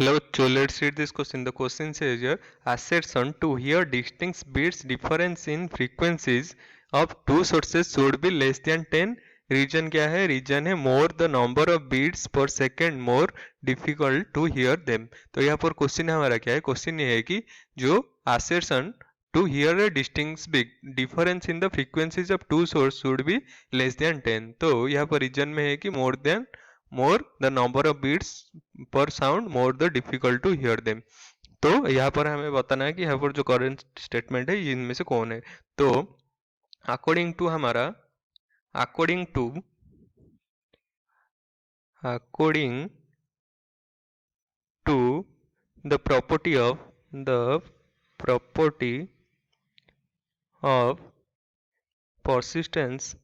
Hello, so let's read this question. The question says here, assertion to hear distinct beats difference in frequencies of two sources should be less than 10. Reason क्या है? Reason है more the number of beats per second more difficult to hear them. तो यहाँ पर question हमारा क्या है? Question ये है कि जो assertion to hear a distinct difference in the frequencies of two sources should be less than 10. तो यहाँ पर reason में है कि more the number of beats per sound more the difficult to hear them. तो यहाँ पर हमें बताना है कि यहाँ पर जो करंट स्टेटमेंट है इनमें से कौन है. तो अकॉर्डिंग टू हमारा according to the property of persistence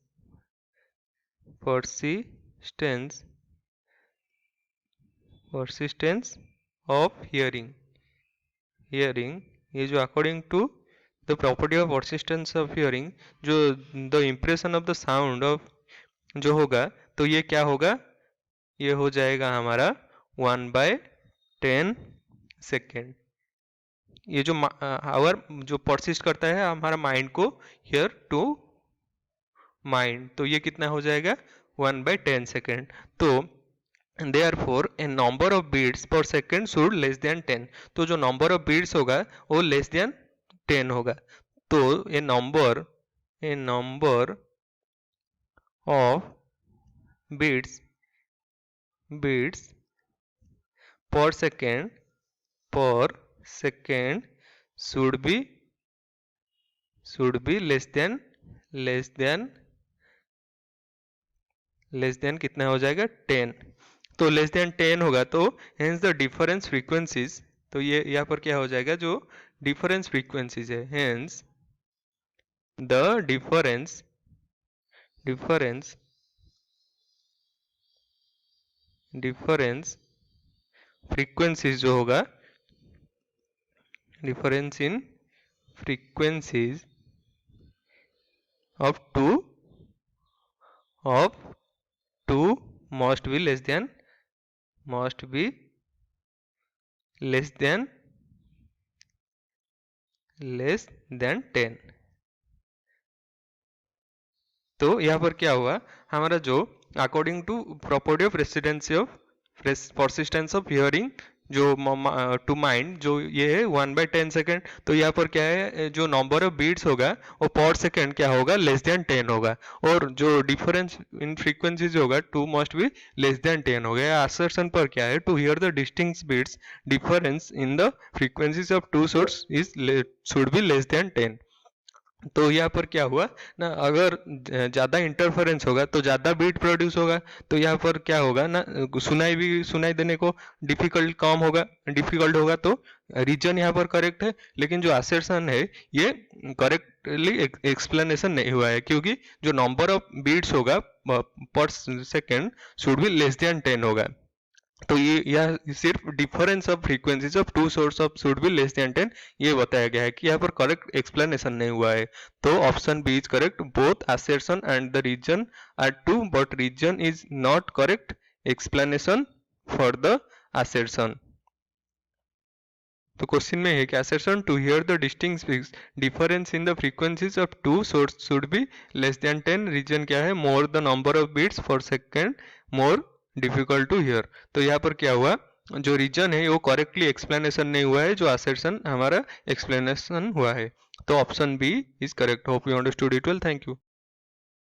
of hearing ये जो according to the property of persistence of hearing जो the impression of the sound of जो होगा तो ये क्या होगा, ये हो जाएगा हमारा 1/10 सेकेंड. ये जो आवर जो परसिस्ट करता है हमारा माइंड को हियर टू माइंड, तो ये कितना हो जाएगा 1/10 सेकेंड. तो therefore a number of beats per second should less than 10. तो जो number of beats होगा वो less than 10 होगा. तो a number of beats per second should be less than कितना हो जाएगा 10. तो लेस देन 10 होगा तो हेंस द डिफरेंस फ्रीक्वेंसीज, तो ये यहाँ पर क्या हो जाएगा जो डिफरेंस फ्रीक्वेंसीज है, हेंस द डिफरेंस फ्रीक्वेंसीज जो होगा, difference in frequencies of two must be less than 10. तो यहाँ पर क्या हुआ हमारा जो according to property of persistence of hearing जो टू माइंड जो ये है 1/10 सेकेंड. तो यहाँ पर क्या है जो नंबर ऑफ बीट्स होगा वो पर सेकेंड क्या होगा लेस देन 10 होगा, और जो डिफरेंस इन फ्रीक्वेंसीज होगा 2 मस्ट बी लेस देन 10 हो गया. असर्शन पर क्या है to hear the distinct beats difference in the frequencies of two source is should be less than 10. तो यहाँ पर क्या हुआ ना, अगर ज़्यादा इंटरफेरेंस होगा तो ज़्यादा बीट प्रोड्यूस होगा, तो यहाँ पर क्या होगा ना सुनाई देने को डिफिकल्ट होगा. तो रीजन यहाँ पर करेक्ट है, लेकिन जो असर्शन है ये करेक्टली एक्सप्लेनेशन नहीं हुआ है, क्योंकि जो नंबर ऑफ बीट्स होगा per second should be less than 10 होगा. तो ये यह सिर्फ difference of frequencies of two source of should be less than 10 ये बताया गया है कि यहाँ पर करेक्ट एक्सप्लेनेशन नहीं हुआ है. तो option B is correct, both assertion and the reason are true but reason is not correct explanation for the assertion. तो क्वेश्चन में है कि assertion to hear the distinct difference in the frequencies of two source should be less than 10. रीजन क्या है, more the number of beats per second more difficult to hear. तो यहाँ पर क्या हुआ जो रीजन है वो करेक्टली एक्सप्लेनेशन नहीं हुआ है, जो assertion हमारा एक्सप्लेनेशन हुआ है. तो option B is correct. Hope you understood it well. Thank you.